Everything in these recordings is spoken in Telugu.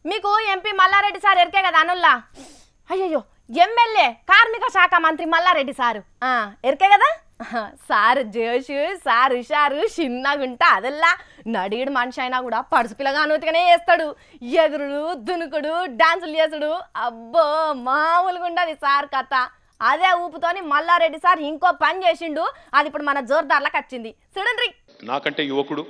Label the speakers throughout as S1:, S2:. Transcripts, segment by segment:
S1: మీకు ఎంపీ మల్లారెడ్డి సార్ ఎరికే కదా అనుల్లా? అయ్యయ్యో, ఎమ్మెల్యే కార్మిక శాఖ మంత్రి మల్లారెడ్డి సారు ఎరికే కదా? సారు జోషు, సారు హుషారు, చిన్నగుంటా అదల్లా నడియుడు మనిషి అయినా కూడా పడుసు పిల్లగా అనుమతిగానే చేస్తాడు. ఎగురుడు, దునుకుడు, డాన్సులు చేసుడు, అబ్బో మామూలుగా ఉండదు సార్ కథ. అదే ఊపుతోని మల్లారెడ్డి సార్ ఇంకో పని చేసిండు, అది ఇప్పుడు మన జోర్దార్లకు వచ్చింది చూడండి.
S2: నాకంటే యువకుడు,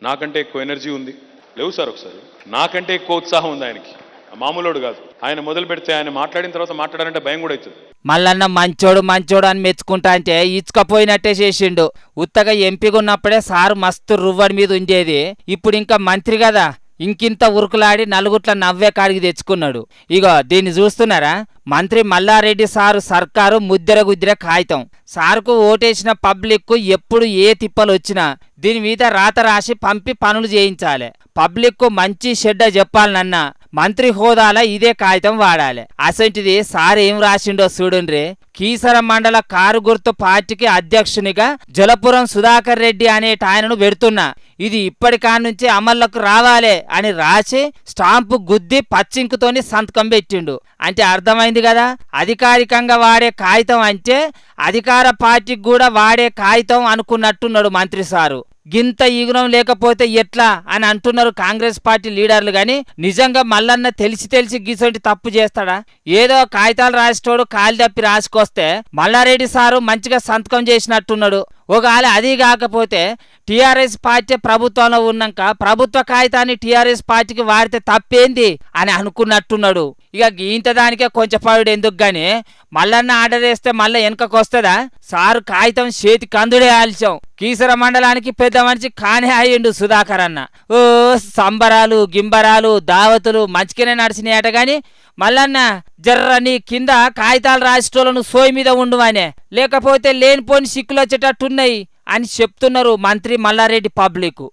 S2: నాకంటే ఎక్కువ ఎనర్జీ ఉంది. లేవు సార్, ఒకసారి నాకంటే ఎక్కువ ఉత్సాహం ఉంది ఆయనకి. మామూలుడు కాదు. ఆయన మొదలు పెడితే ఆయన మాట్లాడిన తర్వాత మాట్లాడాలంటే భయం కూడా అవుతుంది.
S3: మల్లన్న మంచోడు అని మెచ్చుకుంటా అంటే ఇచ్చుకపోయినట్టే చేసిండు. ఉత్తగా ఎంపీగా ఉన్నప్పుడే సారు మస్తు రువ్వడి మీద ఉండేది. ఇప్పుడు ఇంకా మంత్రి కదా, ఇంకింత ఉరుకులాడి నలుగుట్ల నవ్వే కాడికి తెచ్చుకున్నాడు. ఇగో దీన్ని చూస్తున్నారా? మంత్రి మల్లారెడ్డి సారు సర్కారు ముద్దెర కాగితం. సారుకు ఓటేసిన పబ్లిక్ ఎప్పుడు ఏ తిప్పలు వచ్చినా దీని మీద రాత రాసి పంపి పనులు చేయించాలి. పబ్లిక్ మంచి చెడ్డ చెప్పాలనన్నా మంత్రి హోదాల ఇదే కాగితం వాడాలి. అసంటిది సార్ ఏం రాసిండో చూడుండ్రి. కీసర మండల కారు గుర్తు పార్టీకి అధ్యక్షునిగా జలపురం సుధాకర్ రెడ్డి అనేట ఆయనను పెడుతున్నా, ఇది ఇప్పటికాన్నుంచి అమల్లోకి రావాలే అని రాసి స్టాంపు గుద్ది పచ్చింకుతోని సంతకం పెట్టిండు. అంటే అర్థమైంది కదా, అధికారికంగా వాడే కాగితం అంటే అధికార పార్టీకి కూడా వాడే కాగితం అనుకున్నట్టున్నాడు మంత్రి సారు. గింత ఈగుణం లేకపోతే ఎట్లా అని అంటున్నారు కాంగ్రెస్ పార్టీ లీడర్లు. గాని నిజంగా మల్లన్న తెలిసి గిసొంటి తప్పు చేస్తాడా? ఏదో కాగితాలు రాసేటోడు కాలి తప్పి రాసుకొస్తే మల్లారెడ్డి సారు మంచిగా సంతకం చేసినట్టున్నాడు. ఒకవేళ అది కాకపోతే టీఆర్ఎస్ పార్టీ ప్రభుత్వంలో ఉన్నాక ప్రభుత్వ కాగితాన్ని టీఆర్ఎస్ పార్టీకి వాడితే తప్పేంది అని అనుకున్నట్టున్నాడు. ఇక ఇంత దానికే కొంచెం పడు ఎందుకు గాని మల్లన్న ఆర్డర్ వేస్తే మళ్ళీ వెనకకు వస్తుందా? సారు కాగితం చేతికి అందుడే ఆలస్యం. కీసర మండలానికి పెద్ద మనిషి కానే అయ్యిండు సుధాకర్ అన్న. ఓ సంబరాలు గింబరాలు దావతులు మంచిగానే నడిచినాయట గాని మల్లన్న జర్రని కింద కాగితాలు రాసేటోళ్ళను సోయి మీద ఉండువానే, లేకపోతే లేనిపోని సిక్కులు వచ్చేటట్టున్నాయి అని చెప్తున్నారు మంత్రి మల్లారెడ్డి పబ్లిక్.